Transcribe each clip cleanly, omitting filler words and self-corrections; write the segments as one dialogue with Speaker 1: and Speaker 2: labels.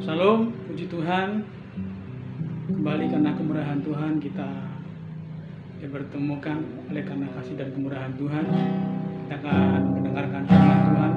Speaker 1: Shalom, puji Tuhan. Kembali karena kemurahan Tuhan kita dipertemukan oleh karena kasih dan kemurahan Tuhan. Kita akan mendengarkan firman Tuhan.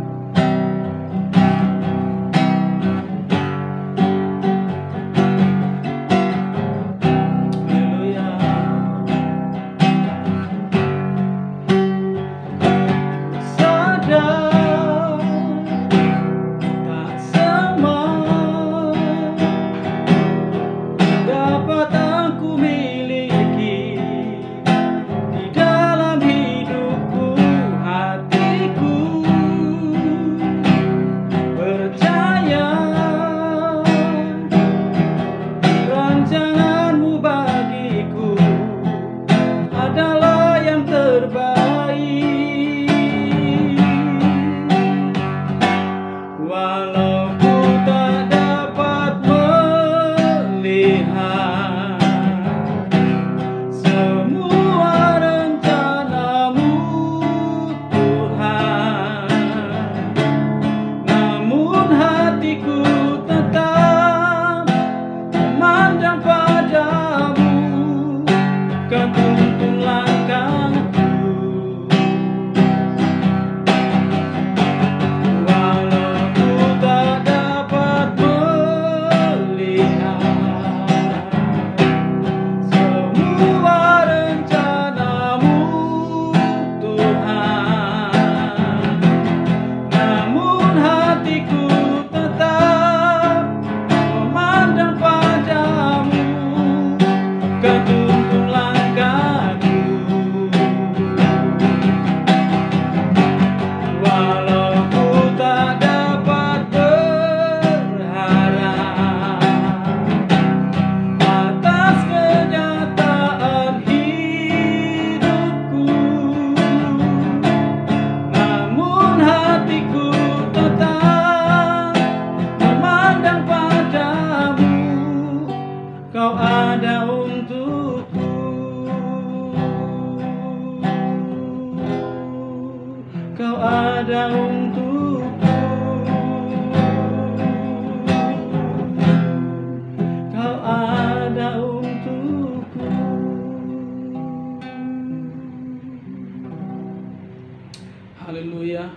Speaker 1: Haleluya.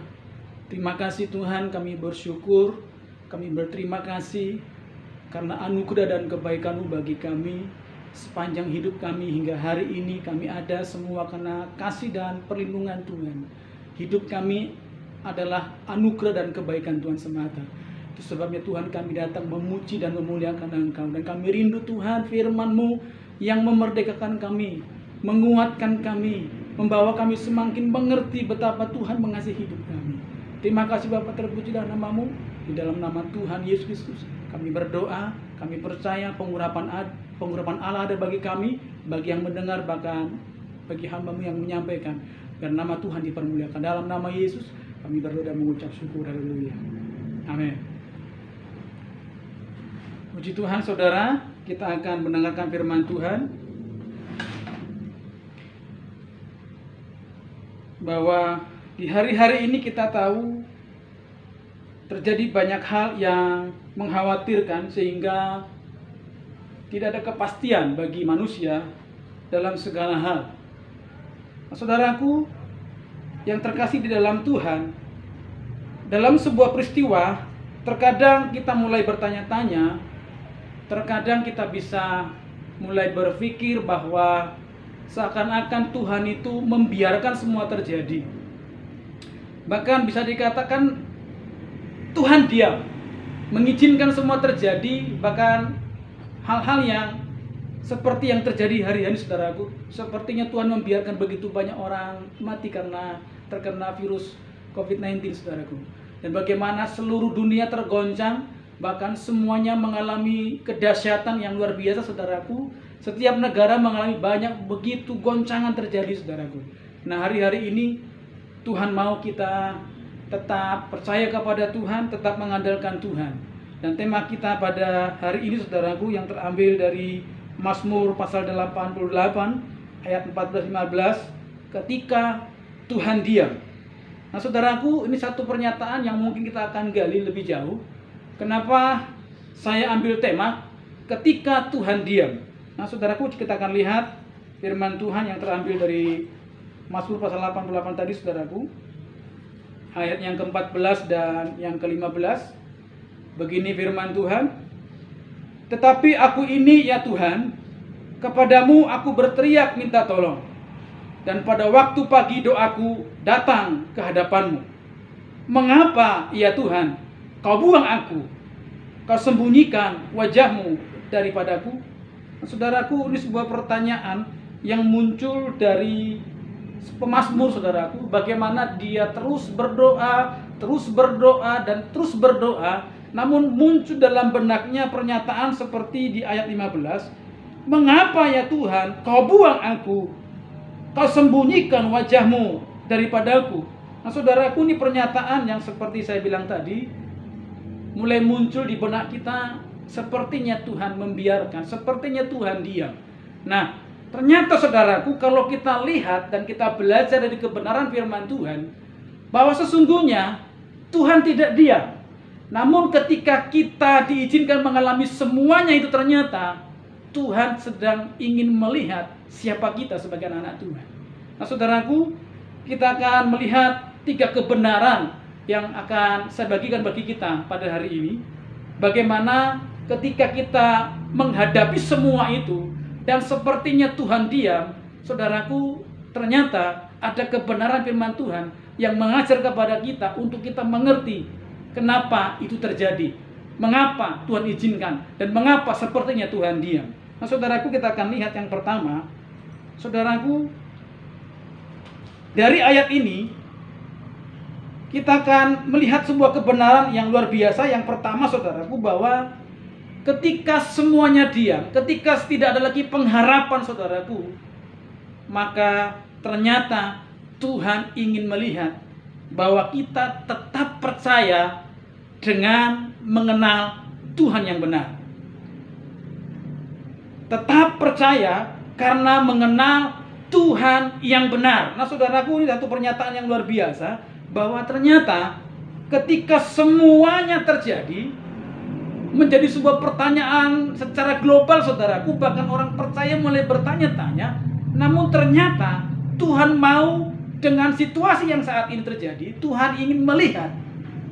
Speaker 1: Terima kasih Tuhan, kami bersyukur, kami berterima kasih karena anugerah dan kebaikan-Mu bagi kami sepanjang hidup kami hingga hari ini. Kami ada semua karena kasih dan perlindungan Tuhan. Hidup kami adalah anugerah dan kebaikan Tuhan semata. Itu sebabnya Tuhan kami datang memuji dan memuliakan Engkau. Dan kami rindu Tuhan firman-Mu yang memerdekakan kami, menguatkan kami, membawa kami semakin mengerti betapa Tuhan mengasihi hidup kami. Terima kasih Bapa, terpuji dan nama-Mu. Di dalam nama Tuhan Yesus Kristus kami berdoa, kami percaya pengurapan Allah ada bagi kami, bagi yang mendengar, bahkan bagi hamba-Mu yang menyampaikan. Biar nama Tuhan dipermuliakan. Dalam nama Yesus kami berdoa dan mengucap syukur. Haleluya. Amin. Puji Tuhan saudara, kita akan mendengarkan firman Tuhan. Bahwa di hari-hari ini kita tahu terjadi banyak hal yang mengkhawatirkan sehingga tidak ada kepastian bagi manusia dalam segala hal. Nah, saudaraku yang terkasih di dalam Tuhan, dalam sebuah peristiwa terkadang kita mulai bertanya-tanya, terkadang kita bisa mulai berpikir bahwa seakan-akan Tuhan itu membiarkan semua terjadi. Bahkan bisa dikatakan Tuhan diam, mengizinkan semua terjadi. Bahkan hal-hal yang seperti yang terjadi hari-hari saudaraku, sepertinya Tuhan membiarkan begitu banyak orang mati karena terkena virus COVID-19 saudaraku. Dan bagaimana seluruh dunia tergoncang, bahkan semuanya mengalami kedahsyatan yang luar biasa saudaraku. Setiap negara mengalami banyak begitu goncangan terjadi saudaraku. Nah, hari-hari ini Tuhan mau kita tetap percaya kepada Tuhan, tetap mengandalkan Tuhan. Dan tema kita pada hari ini saudaraku yang terambil dari Mazmur pasal 88 ayat 14-15, ketika Tuhan diam. Nah saudaraku, ini satu pernyataan yang mungkin kita akan gali lebih jauh. Kenapa saya ambil tema ketika Tuhan diam? Nah saudaraku, kita akan lihat firman Tuhan yang terambil dari Mazmur pasal 88 tadi saudaraku, ayat yang ke-14 dan yang ke-15. Begini firman Tuhan, tetapi aku ini ya Tuhan, kepadamu aku berteriak minta tolong, dan pada waktu pagi doaku datang ke hadapanmu. Mengapa ya Tuhan kau buang aku, kau sembunyikan wajahmu daripadaku? Nah, saudaraku, ini sebuah pertanyaan yang muncul dari pemazmur saudaraku, bagaimana dia terus berdoa, dan terus berdoa, namun muncul dalam benaknya pernyataan seperti di ayat 15, mengapa ya Tuhan kau buang aku, kau sembunyikan wajahmu daripadaku? Nah saudaraku, ini pernyataan yang seperti saya bilang tadi, mulai muncul di benak kita, sepertinya Tuhan membiarkan, sepertinya Tuhan diam. Nah, ternyata saudaraku, kalau kita lihat dan kita belajar dari kebenaran firman Tuhan, bahwa sesungguhnya Tuhan tidak diam. Namun ketika kita diizinkan mengalami semuanya itu, ternyata Tuhan sedang ingin melihat siapa kita sebagai anak Tuhan. Nah saudaraku, kita akan melihat 3 kebenaran yang akan saya bagikan bagi kita pada hari ini. Bagaimana ketika kita menghadapi semua itu dan sepertinya Tuhan diam, saudaraku, ternyata ada kebenaran firman Tuhan yang mengajar kepada kita untuk kita mengerti kenapa itu terjadi, mengapa Tuhan izinkan, dan mengapa sepertinya Tuhan diam. Nah saudaraku, kita akan lihat yang pertama, saudaraku, dari ayat ini kita akan melihat sebuah kebenaran yang luar biasa. Yang pertama saudaraku, bahwa ketika semuanya diam, ketika tidak ada lagi pengharapan saudaraku, maka ternyata Tuhan ingin melihat bahwa kita tetap percaya dengan mengenal Tuhan yang benar. Tetap percaya karena mengenal Tuhan yang benar. Nah saudaraku, ini satu pernyataan yang luar biasa, bahwa ternyata ketika semuanya terjadi, menjadi sebuah pertanyaan secara global saudaraku, bahkan orang percaya mulai bertanya-tanya, namun ternyata Tuhan mau dengan situasi yang saat ini terjadi, Tuhan ingin melihat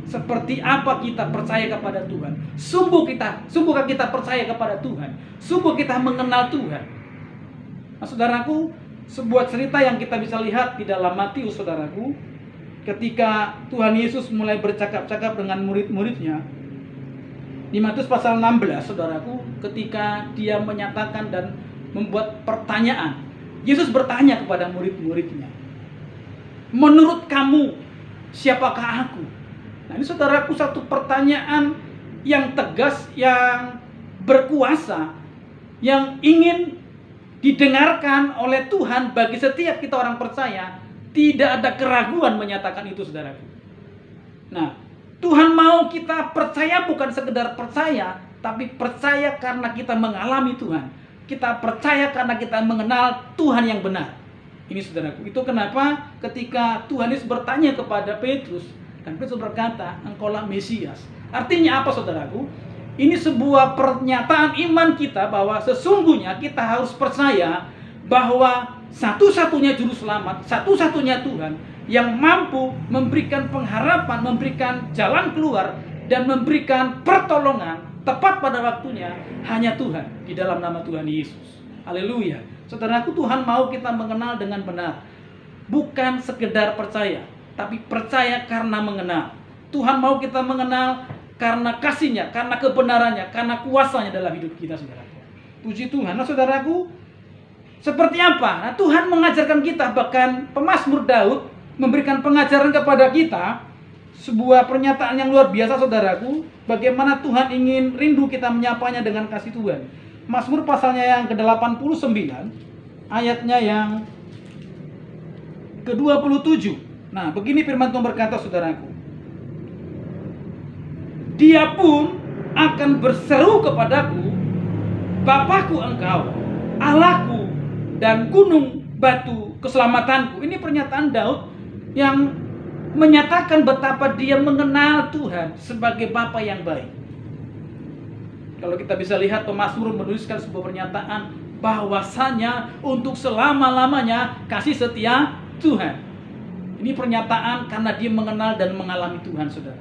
Speaker 1: seperti apa kita percaya kepada Tuhan. Sungguhkah kita percaya kepada Tuhan? Sungguh kita mengenal Tuhan? Nah saudaraku, sebuah cerita yang kita bisa lihat di dalam Matius saudaraku, ketika Tuhan Yesus mulai bercakap-cakap dengan murid-muridnya, di Matius pasal 16 saudaraku, ketika dia menyatakan dan membuat pertanyaan, Yesus bertanya kepada murid-muridnya, menurut kamu siapakah aku? Nah ini saudaraku, satu pertanyaan yang tegas, yang berkuasa, yang ingin didengarkan oleh Tuhan bagi setiap kita orang percaya. Tidak ada keraguan menyatakan itu saudaraku. Nah, Tuhan mau kita percaya, bukan sekedar percaya, tapi percaya karena kita mengalami Tuhan. Kita percaya karena kita mengenal Tuhan yang benar. Ini saudaraku, itu kenapa ketika Tuhan Yesus bertanya kepada Petrus, dan Petrus berkata, engkaulah Mesias. Artinya apa saudaraku? Ini sebuah pernyataan iman kita bahwa sesungguhnya kita harus percaya bahwa satu-satunya juru selamat, satu-satunya Tuhan yang mampu memberikan pengharapan, memberikan jalan keluar, dan memberikan pertolongan tepat pada waktunya, hanya Tuhan, di dalam nama Tuhan Yesus. Haleluya. Saudaraku, Tuhan mau kita mengenal dengan benar, bukan sekedar percaya, tapi percaya karena mengenal. Tuhan mau kita mengenal karena kasih-Nya, karena kebenarannya, karena kuasa-Nya dalam hidup kita saudaraku. Puji Tuhan. Nah saudaraku, seperti apa? Nah, Tuhan mengajarkan kita, bahkan pemazmur Daud memberikan pengajaran kepada kita, sebuah pernyataan yang luar biasa saudaraku, bagaimana Tuhan ingin rindu kita menyapanya dengan kasih Tuhan. Mazmur pasalnya yang ke-89, ayatnya yang ke-27. Nah, begini firman Tuhan berkata saudaraku, Dia pun akan berseru kepadaku, Bapakku engkau, Allahku, dan gunung batu keselamatanku. Ini pernyataan Daud yang menyatakan betapa dia mengenal Tuhan sebagai Bapa yang baik. Kalau kita bisa lihat, pemazmur menuliskan sebuah pernyataan bahwasanya untuk selama-lamanya kasih setia Tuhan. Ini pernyataan karena dia mengenal dan mengalami Tuhan, saudara.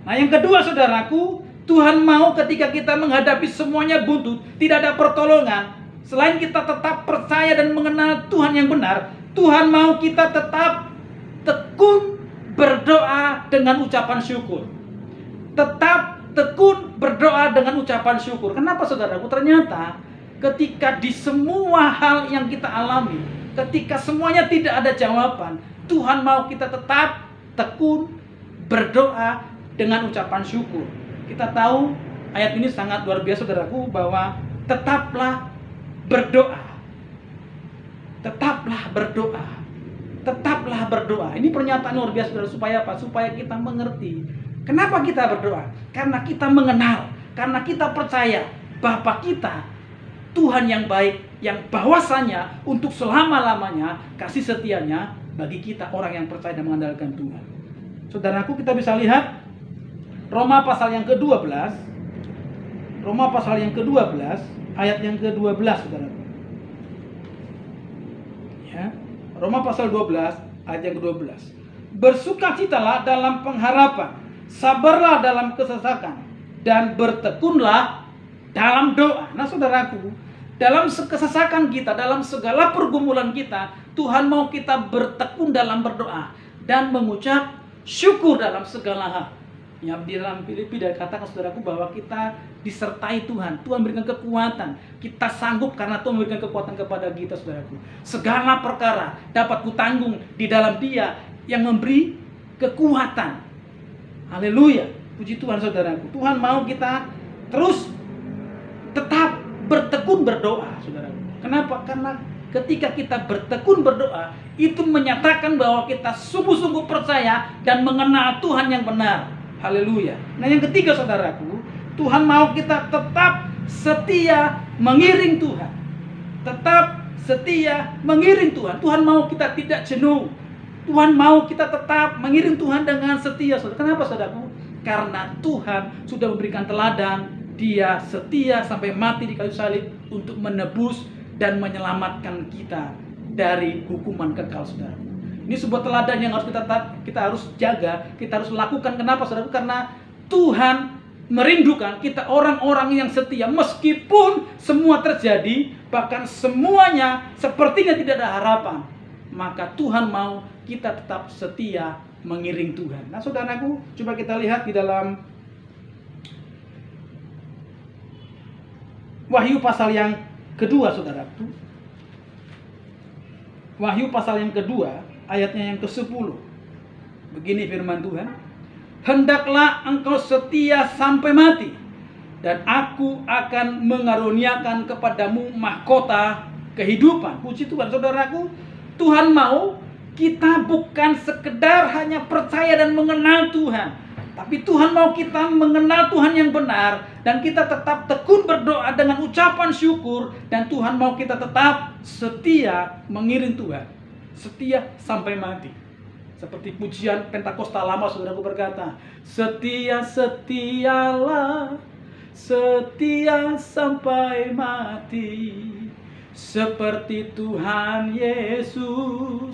Speaker 1: Nah, yang kedua, saudaraku, Tuhan mau ketika kita menghadapi semuanya buntu, tidak ada pertolongan, selain kita tetap percaya dan mengenal Tuhan yang benar, Tuhan mau kita tetap tekun berdoa dengan ucapan syukur. Tetap tekun berdoa dengan ucapan syukur. Kenapa, saudaraku? Ternyata ketika di semua hal yang kita alami, ketika semuanya tidak ada jawaban, Tuhan mau kita tetap tekun berdoa dengan ucapan syukur. Kita tahu ayat ini sangat luar biasa, saudaraku, bahwa tetaplah berdoa. Tetaplah berdoa. Tetaplah berdoa. Ini pernyataan luar biasa, saudara. Supaya apa? Supaya kita mengerti. Kenapa kita berdoa? Karena kita mengenal. Karena kita percaya Bapa kita, Tuhan yang baik, yang bahwasanya untuk selama-lamanya kasih setianya bagi kita orang yang percaya dan mengandalkan Tuhan. Saudaraku, kita bisa lihat Roma pasal yang ke-12. Roma pasal yang ke-12, ayat yang ke-12, saudaraku. Ya. Roma pasal 12, ayat yang ke-12. Bersukacitalah dalam pengharapan, sabarlah dalam kesesakan, dan bertekunlah dalam doa. Nah, saudaraku, dalam kesesakan kita, dalam segala pergumulan kita, Tuhan mau kita bertekun dalam berdoa dan mengucap syukur dalam segala hal. Ya, di dalam Filipi dikatakan, saudaraku, bahwa kita disertai Tuhan. Tuhan memberikan kekuatan. Kita sanggup karena Tuhan memberikan kekuatan kepada kita, saudaraku. Segala perkara dapat kutanggung di dalam Dia yang memberi kekuatan. Haleluya. Puji Tuhan, saudaraku. Tuhan mau kita terus tetap bertekun berdoa, saudaraku. Kenapa? Karena ketika kita bertekun berdoa, itu menyatakan bahwa kita sungguh-sungguh percaya dan mengenal Tuhan yang benar. Haleluya. Nah, yang ketiga, saudaraku, Tuhan mau kita tetap setia mengiring Tuhan. Tetap setia mengiring Tuhan. Tuhan mau kita tidak jenuh. Tuhan mau kita tetap mengiring Tuhan dengan setia, saudara. Kenapa, saudaraku? Karena Tuhan sudah memberikan teladan. Dia setia sampai mati di kayu salib untuk menebus dan menyelamatkan kita dari hukuman kekal, saudara. Ini sebuah teladan yang harus kita harus jaga, kita harus lakukan. Kenapa, saudara? Karena Tuhan merindukan kita orang-orang yang setia meskipun semua terjadi, bahkan semuanya sepertinya tidak ada harapan. Maka Tuhan mau kita tetap setia mengiring Tuhan. Nah, saudaraku, coba kita lihat di dalam Wahyu pasal yang kedua, saudaraku. Wahyu pasal yang kedua, ayatnya yang ke-10. Begini firman Tuhan. Hendaklah engkau setia sampai mati, dan aku akan mengaruniakan kepadamu mahkota kehidupan. Puji Tuhan, saudaraku. Tuhan mau kita bukan sekedar hanya percaya dan mengenal Tuhan, tapi Tuhan mau kita mengenal Tuhan yang benar, dan kita tetap tekun berdoa dengan ucapan syukur, dan Tuhan mau kita tetap setia mengiring Tuhan. Setia sampai mati. Seperti pujian Pentakosta lama, saudaraku, berkata, setia, setialah, setia sampai mati, seperti Tuhan Yesus,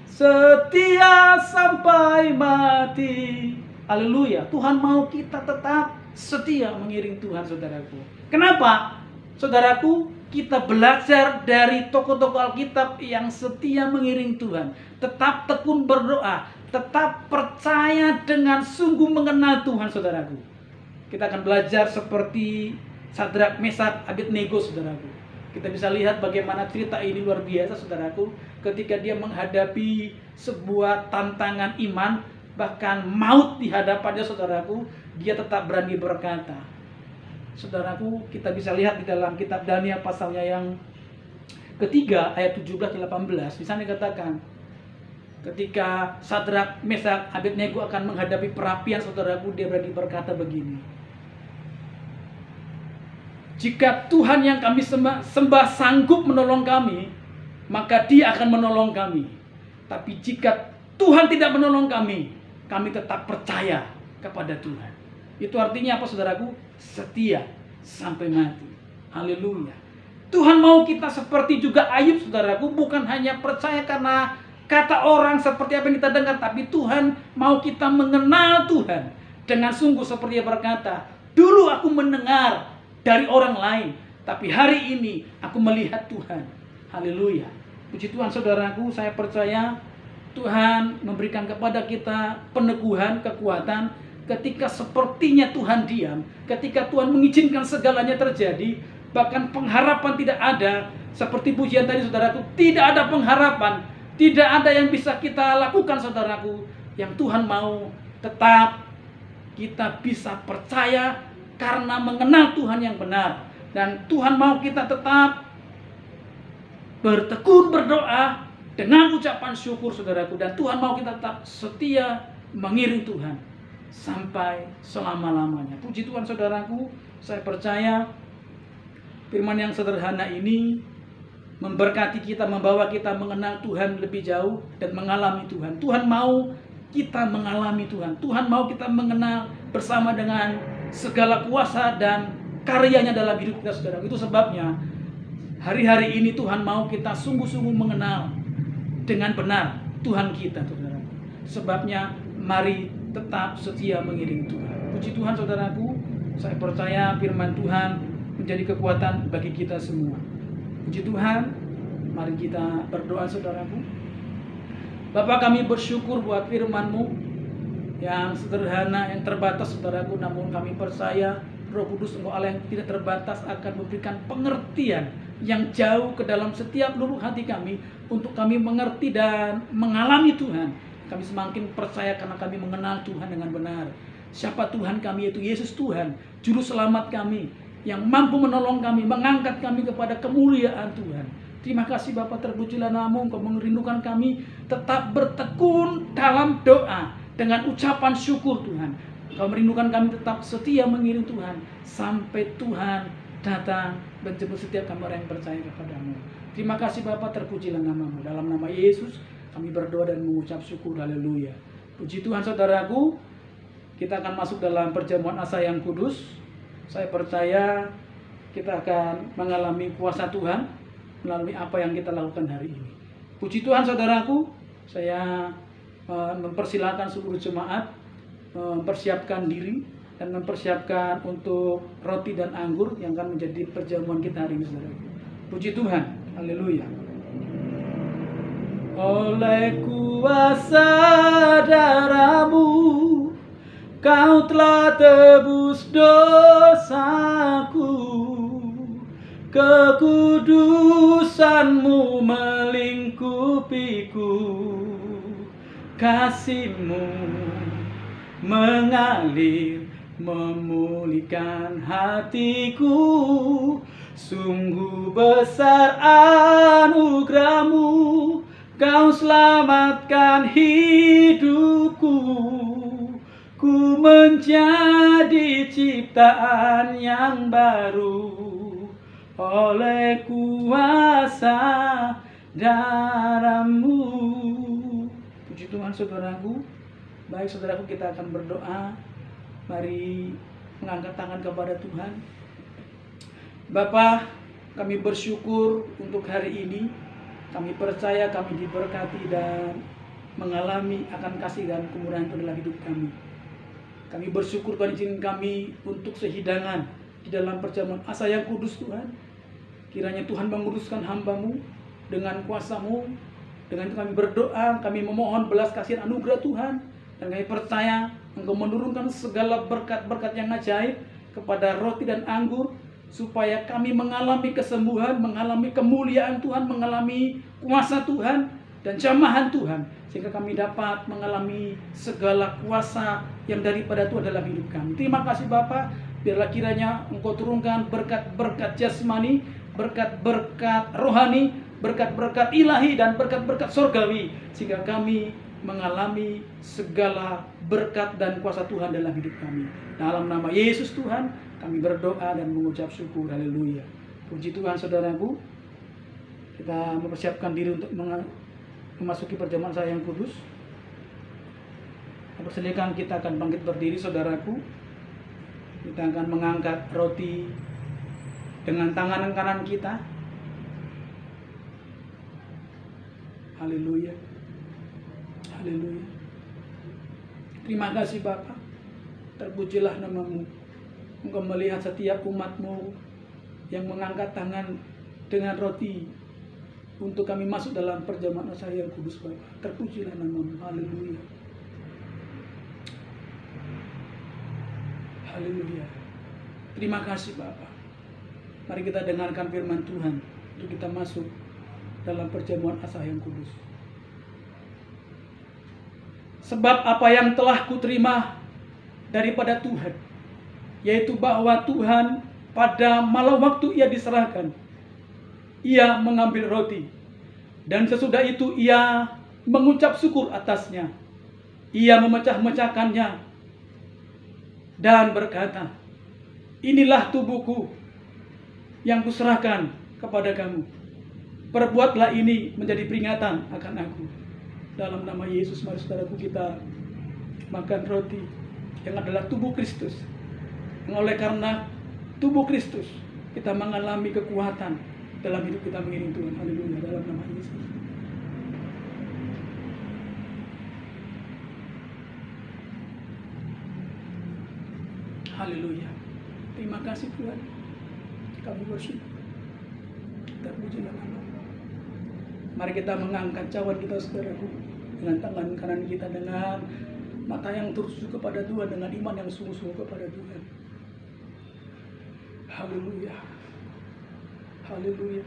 Speaker 1: setia sampai mati. Haleluya. Tuhan mau kita tetap setia mengiring Tuhan, saudaraku. Kenapa? Saudaraku, kita belajar dari tokoh-tokoh Alkitab yang setia mengiring Tuhan. Tetap tekun berdoa, tetap percaya dengan sungguh mengenal Tuhan, saudaraku. Kita akan belajar seperti Sadrak, Mesak, Abednego, saudaraku. Kita bisa lihat bagaimana cerita ini luar biasa, saudaraku. Ketika dia menghadapi sebuah tantangan iman, bahkan maut di hadapannya, saudaraku, dia tetap berani berkata. Saudaraku, kita bisa lihat di dalam kitab Daniel pasalnya yang ketiga, ayat 17-18. Di sana dikatakan, ketika Sadrak, Mesak, Abednego akan menghadapi perapian, saudaraku, dia berani berkata begini. Jika Tuhan yang kami sembah sanggup menolong kami, maka Dia akan menolong kami. Tapi jika Tuhan tidak menolong kami, kami tetap percaya kepada Tuhan. Itu artinya apa, saudaraku? Setia sampai mati. Haleluya. Tuhan mau kita seperti juga Ayub, saudaraku, bukan hanya percaya karena kata orang seperti apa yang kita dengar, tapi Tuhan mau kita mengenal Tuhan dengan sungguh, seperti yang berkata, dulu aku mendengar dari orang lain, tapi hari ini aku melihat Tuhan. Haleluya. Puji Tuhan, saudaraku, saya percaya Tuhan memberikan kepada kita peneguhan, kekuatan ketika sepertinya Tuhan diam, ketika Tuhan mengizinkan segalanya terjadi, bahkan pengharapan tidak ada. Seperti pujian tadi, saudaraku, tidak ada pengharapan, tidak ada yang bisa kita lakukan, saudaraku. Yang Tuhan mau tetap kita bisa percaya karena mengenal Tuhan yang benar. Dan Tuhan mau kita tetap bertekun berdoa dengan ucapan syukur, saudaraku. Dan Tuhan mau kita tetap setia mengiring Tuhan sampai selama-lamanya. Puji Tuhan, saudaraku, saya percaya firman yang sederhana ini memberkati kita, membawa kita mengenal Tuhan lebih jauh dan mengalami Tuhan. Tuhan mau kita mengalami Tuhan. Tuhan mau kita mengenal bersama dengan segala kuasa dan karyanya dalam hidup kita, saudara. Itu sebabnya hari-hari ini Tuhan mau kita sungguh-sungguh mengenal dengan benar Tuhan kita, saudara. Sebabnya mari tetap setia mengiring Tuhan. Puji Tuhan, saudaraku, saya percaya firman Tuhan menjadi kekuatan bagi kita semua. Puji Tuhan, mari kita berdoa, saudaraku. Bapa, kami bersyukur buat firman-Mu yang sederhana, yang terbatas, saudaraku. Namun kami percaya Roh Kudus, Engkau Allah yang tidak terbatas, akan memberikan pengertian yang jauh ke dalam setiap lubuk hati kami, untuk kami mengerti dan mengalami Tuhan. Kami semakin percaya karena kami mengenal Tuhan dengan benar. Siapa Tuhan kami? Yaitu Yesus Tuhan, Juru Selamat kami, yang mampu menolong kami, mengangkat kami kepada kemuliaan Tuhan. Terima kasih Bapa, terpujilah nama-Mu. Engkau merindukan kami tetap bertekun dalam doa dengan ucapan syukur, Tuhan. Engkau merindukan kami tetap setia mengiring Tuhan sampai Tuhan datang menjemput setiap kami orang yang percaya kepada-Mu. Terima kasih Bapa, terpujilah nama-Mu. Dalam nama Yesus kami berdoa dan mengucap syukur. Haleluya. Puji Tuhan, saudaraku. Kita akan masuk dalam perjamuan asa yang kudus. Saya percaya kita akan mengalami kuasa Tuhan melalui apa yang kita lakukan hari ini. Puji Tuhan, saudaraku. Saya mempersilahkan seluruh jemaat mempersiapkan diri dan mempersiapkan untuk roti dan anggur yang akan menjadi perjamuan kita hari ini, saudaraku. Puji Tuhan. Haleluya. Oleh kuasa darah-Mu, Kau telah tebus dosaku, kekudusan-Mu melingkupiku, kasih-Mu mengalir memulihkan hatiku. Sungguh besar anugerah-Mu, Kau selamatkan hidupku. Ku menjadi ciptaan yang baru oleh kuasa darah-Mu. Puji Tuhan, saudaraku. Baik, saudaraku, kita akan berdoa. Mari mengangkat tangan kepada Tuhan. Bapa, kami bersyukur untuk hari ini. Kami percaya kami diberkati dan mengalami akan kasih dan kemurahan Tuhan dalam hidup kami. Kami bersyukur Tuhan izin kami untuk sehidangan di dalam perjamuan asa yang kudus, Tuhan. Kiranya Tuhan menguruskan hamba-Mu dengan kuasa-Mu. Dengan itu kami berdoa, kami memohon belas kasihan anugerah Tuhan. Dan kami percaya Engkau menurunkan segala berkat-berkat yang ajaib kepada roti dan anggur, supaya kami mengalami kesembuhan, mengalami kemuliaan Tuhan, mengalami kuasa Tuhan dan jamahan Tuhan, sehingga kami dapat mengalami segala kuasa yang daripada Tuhan dalam hidup kami. Terima kasih Bapa, biarlah kiranya Engkau turunkan berkat-berkat jasmani, berkat-berkat rohani, berkat-berkat ilahi, dan berkat-berkat surgawi, sehingga kami mengalami segala berkat dan kuasa Tuhan dalam hidup kami. Dalam nama Yesus Tuhan, kami berdoa dan mengucap syukur. Haleluya. Puji Tuhan, saudaraku. Kita mempersiapkan diri untuk memasuki perjamuan saya yang kudus. Persilakan, kita akan bangkit berdiri, saudaraku. Kita akan mengangkat roti dengan tangan kanan kita. Haleluya. Haleluya. Terima kasih Bapa. Terpujilah nama-Mu. Engkau melihat setiap umat-Mu yang mengangkat tangan dengan roti untuk kami masuk dalam perjamuan asah yang kudus, Bapa. Terpujilah nama-Mu. Haleluya. Haleluya. Terima kasih Bapa. Mari kita dengarkan firman Tuhan untuk kita masuk dalam perjamuan asah yang kudus. Sebab apa yang telah kuterima daripada Tuhan, yaitu bahwa Tuhan pada malam waktu Ia diserahkan, Ia mengambil roti, dan sesudah itu Ia mengucap syukur atasnya. Ia memecah-mecahkannya dan berkata, inilah tubuhku yang kuserahkan kepada kamu. Perbuatlah ini menjadi peringatan akan aku. Dalam nama Yesus, mari saudaraku kita makan roti yang adalah tubuh Kristus. Yang oleh karena tubuh Kristus, kita mengalami kekuatan dalam hidup kita mengiring Tuhan. Haleluya, dalam nama Yesus. Haleluya. Terima kasih Tuhan. Kami bersyukur. Terpujilah nama. Mari kita mengangkat cawan kita, saudaraku, dengan tangan kanan kita, dengan mata yang tertuju kepada Tuhan, dengan iman yang sungguh-sungguh kepada Tuhan. Haleluya. Haleluya.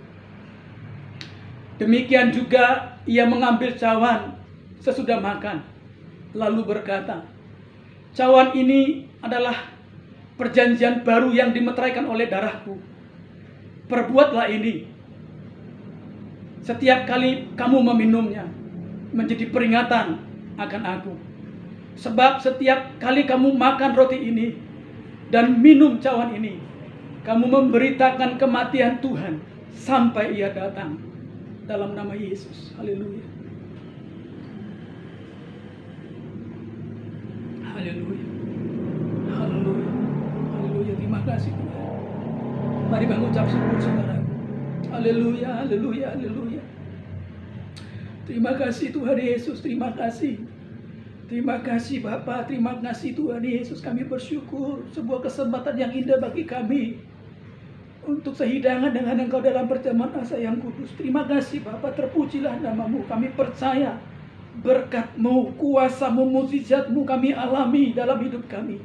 Speaker 1: Demikian juga Ia mengambil cawan sesudah makan, lalu berkata, cawan ini adalah perjanjian baru yang dimeteraikan oleh darahku. Perbuatlah ini setiap kali kamu meminumnya, menjadi peringatan akan aku. Sebab setiap kali kamu makan roti ini dan minum cawan ini, kamu memberitakan kematian Tuhan sampai Ia datang. Dalam nama Yesus. Haleluya. Haleluya. Haleluya. Haleluya. Terima kasih Tuhan. Mari mengucap syukur, saudara. Haleluya, haleluya, haleluya. Terima kasih Tuhan Yesus, terima kasih. Terima kasih Bapa, terima kasih Tuhan Yesus. Kami bersyukur, sebuah kesempatan yang indah bagi kami untuk sehidangan dengan Engkau dalam perjamuan asah yang kudus. Terima kasih Bapa, terpujilah nama-Mu. Kami percaya berkat-Mu, kuasa-Mu, mukjizat-Mu kami alami dalam hidup kami.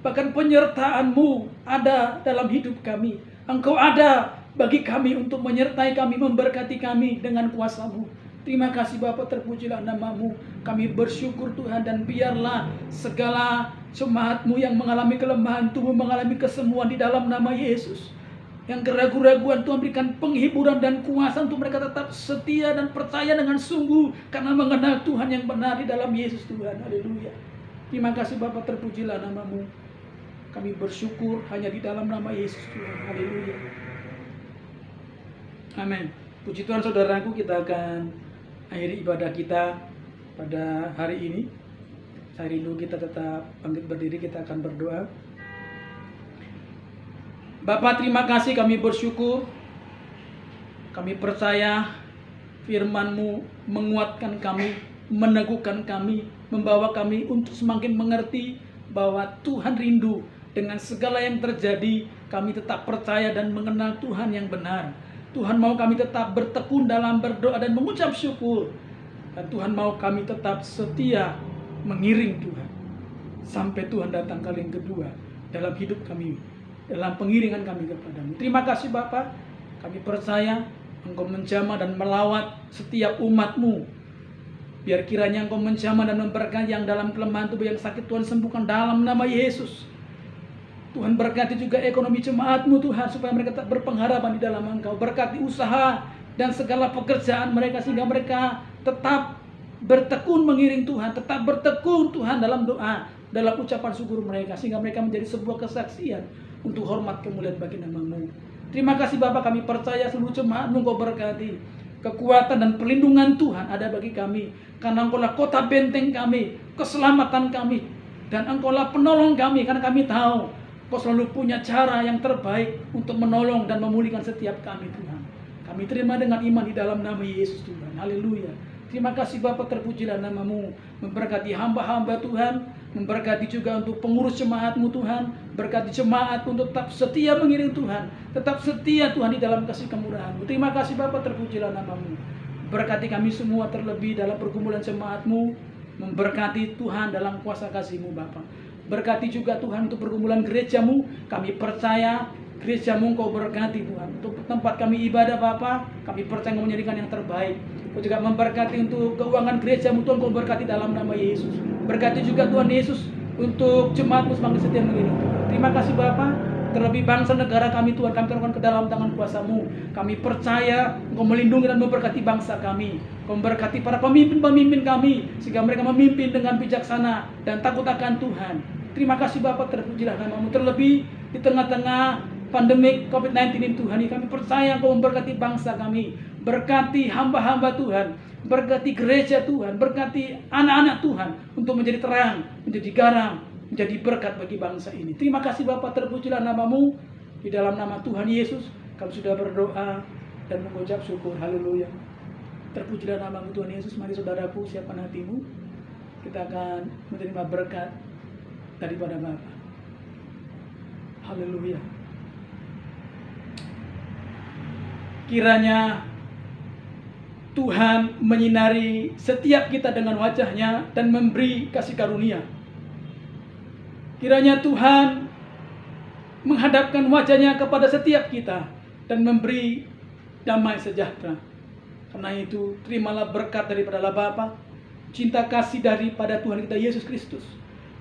Speaker 1: Bahkan penyertaan-Mu ada dalam hidup kami. Engkau ada bagi kami untuk menyertai kami, memberkati kami dengan kuasa-Mu. Terima kasih Bapa, terpujilah nama-Mu. Kami bersyukur Tuhan, dan biarlah segala jemaat-Mu yang mengalami kelemahan tubuh, mengalami kesembuhan di dalam nama Yesus. Yang keraguan-raguan, Tuhan berikan penghiburan dan kuasa untuk mereka tetap setia dan percaya dengan sungguh karena mengenal Tuhan yang benar di dalam Yesus Tuhan. Haleluya. Terima kasih Bapa, terpujilah nama-Mu. Kami bersyukur hanya di dalam nama Yesus Tuhan. Haleluya. Amin. Puji Tuhan, saudaraku, kita akan akhiri ibadah kita pada hari ini. Saya rindu kita tetap bangkit berdiri, kita akan berdoa. Bapa, terima kasih, kami bersyukur. Kami percaya firman-Mu menguatkan kami, meneguhkan kami, membawa kami untuk semakin mengerti bahwa Tuhan rindu dengan segala yang terjadi. Kami tetap percaya dan mengenal Tuhan yang benar. Tuhan mau kami tetap bertekun dalam berdoa dan mengucap syukur. Dan Tuhan mau kami tetap setia mengiring Tuhan sampai Tuhan datang kali yang kedua dalam hidup kami, dalam pengiringan kami kepadamu. Terima kasih Bapa. Kami percaya Engkau menjamah dan melawat setiap umat-Mu. Biar kiranya Engkau menjamah dan memberkati yang dalam kelemahan tubuh, yang sakit Tuhan sembuhkan dalam nama Yesus. Tuhan berkati juga ekonomi jemaat-Mu Tuhan, supaya mereka tetap berpengharapan di dalam Engkau. Berkati usaha dan segala pekerjaan mereka, sehingga mereka tetap bertekun mengiring Tuhan, tetap bertekun Tuhan dalam doa, dalam ucapan syukur mereka, sehingga mereka menjadi sebuah kesaksian untuk hormat kemuliaan bagi nama-Mu. Terima kasih Bapa, kami percaya seluruh jemaat-Mu Engkau berkati. kekuatan dan perlindungan Tuhan ada bagi kami. Karena Engkau lah kota benteng kami, keselamatan kami, dan Engkau lah penolong kami. Karena kami tahu Engkau selalu punya cara yang terbaik untuk menolong dan memulihkan setiap kami, Tuhan. Kami terima dengan iman di dalam nama Yesus, Tuhan. Haleluya. Terima kasih Bapa, terpujilah nama-Mu. Memberkati hamba-hamba Tuhan, memberkati juga untuk pengurus jemaat-Mu Tuhan. Berkati jemaat untuk tetap setia mengiring Tuhan, tetap setia Tuhan di dalam kasih kemurahan-Mu. Terima kasih Bapa, terpujilah nama-Mu. Berkati kami semua terlebih dalam pergumulan jemaat-Mu. Memberkati Tuhan dalam kuasa kasih-Mu Bapa. Berkati juga Tuhan untuk pergumulan gereja-Mu. Kami percaya gereja-Mu Engkau berkati Tuhan. Untuk tempat kami ibadah Bapa, kami percaya Engkau menjadikan yang terbaik. Engkau juga memberkati untuk keuangan gereja-Mu Tuhan, Engkau berkati dalam nama Yesus. Berkati juga Tuhan Yesus untuk jemaat-Mu semakin setia mengiring. Terima kasih Bapa. Terlebih bangsa negara kami Tuhan, kami serahkan ke dalam tangan kuasa-Mu. Kami percaya Engkau melindungi dan memberkati bangsa kami. Engkau memberkati para pemimpin-pemimpin kami, sehingga mereka memimpin dengan bijaksana dan takut akan Tuhan. Terima kasih Bapa, terpujilah nama-Mu. Terlebih di tengah-tengah pandemik COVID-19 ini Tuhan, kami percaya Engkau memberkati bangsa kami. Berkati hamba-hamba Tuhan, berkati gereja Tuhan, berkati anak-anak Tuhan untuk menjadi terang, menjadi garam, menjadi berkat bagi bangsa ini. Terima kasih Bapa, terpujilah nama-Mu. Di dalam nama Tuhan Yesus kami sudah berdoa dan mengucap syukur. Haleluya. Terpujilah nama-Mu Tuhan Yesus. Mari saudaraku, siapkan hatimu. Kita akan menerima berkat daripada Bapa. Haleluya. Kiranya Tuhan menyinari setiap kita dengan wajah-Nya dan memberi kasih karunia. Kiranya Tuhan menghadapkan wajah-Nya kepada setiap kita dan memberi damai sejahtera. Karena itu, terimalah berkat daripada Allah Bapa, cinta kasih daripada Tuhan kita Yesus Kristus,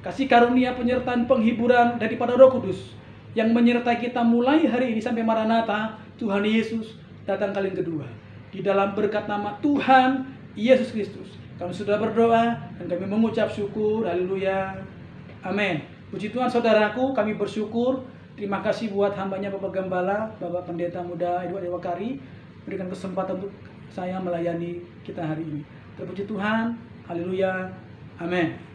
Speaker 1: kasih karunia penyertaan penghiburan daripada Roh Kudus yang menyertai kita mulai hari ini sampai Maranatha, Tuhan Yesus datang kali yang kedua. Di dalam berkat nama Tuhan Yesus Kristus, kami sudah berdoa dan kami mengucap syukur. Haleluya. Amin. Puji Tuhan saudaraku, kami bersyukur. Terima kasih buat hambanya Bapak Gembala, Bapak Pendeta Muda Edward Dewakari, berikan kesempatan untuk saya melayani kita hari ini. Terpuji Tuhan. Haleluya. Amin.